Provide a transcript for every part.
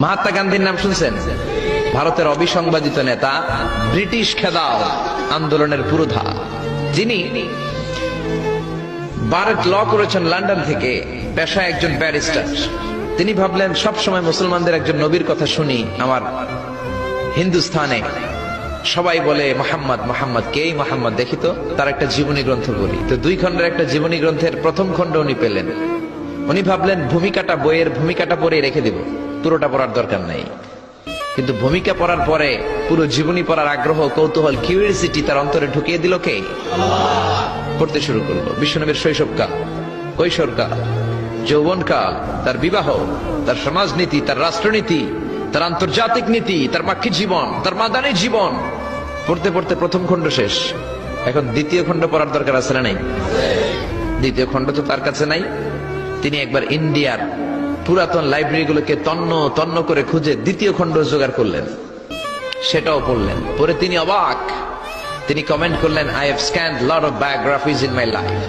মহাত্মা গান্ধীর নাম শুনছেন? ভারতের অবিসংবাদিত নেতা, ব্রিটিশ খেদাও আন্দোলনের পুরোধা, যিনি বারেট ল করেছেন লন্ডন থেকে, পেশায় একজন ব্যারিস্টার। তিনি ভাবলেন সবসময় মুসলমানদের একজন নবীর কথা শুনি, আমার হিন্দুস্থানে সবাই বলে মোহাম্মদ মোহাম্মদ, কে মোহাম্মদ, দেখি তো তার একটা জীবনী গ্রন্থ বলি। তো 2 খণ্ডের একটা জীবনী গ্রন্থের প্রথম খণ্ড উনি পেলেন। উনি ভাবলেন ভূমিকাটা, বইয়ের ভূমিকাটা পড়ে রেখে দিব, পুরোটা পড়ার দরকার নেই। কিন্তু ভূমিকা পড়ার পরে পুরো জীবনী পড়ার আগ্রহ, কৌতূহল, কিউরিওসিটি তার অন্তরে ঢুকিয়ে দিল কে? পড়তে শুরু করলো। বিশ্বনবীর শৈশবকাল, কৈশোরকাল, যৌবনকাল, তার বিবাহ, তার সমাজনীতি, তার রাষ্ট্রনীতি, তার আন্তর্জাতিক নীতি, তার মাক্কি জীবন, তার মাদানী জীবন। পড়তে পড়তে প্রথম খণ্ড শেষ। এখন দ্বিতীয় খণ্ড পড়ার দরকার আছে না নাই? দ্বিতীয় খণ্ড তো তার কাছে নাই। তিনি একবার ইন্ডিয়ার পুরাতন লাইব্রেরিগুলোকে তন্ন তন্ন করে খুঁজে দ্বিতীয় খণ্ড জোগাড় করলেন, সেটাও পড়লেন। পরে তিনি অবাক। তিনি কমেন্ট করলেন, I have scanned a lot of biographies in my life,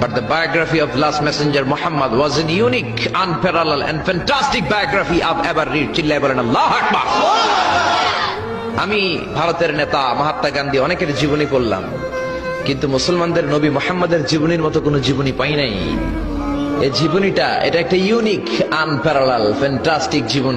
but the biography of last messenger Muhammad was an unique, unparalleled and fantastic biography I've ever read. চিল্লায় বলেন আল্লাহু আকবার। আমি ভারতের নেতা মহাত্মা গান্ধী অনেকের জীবনী পড়লাম, কিন্তু মুসলমানদের নবী মুহাম্মাদের জীবনীর মতো কোনো জীবনী পাই নাই। এই জীবনীটা, এটা একটা ইউনিক, আনপ্যারালাল, ফ্যান্টাস্টিক জীবন।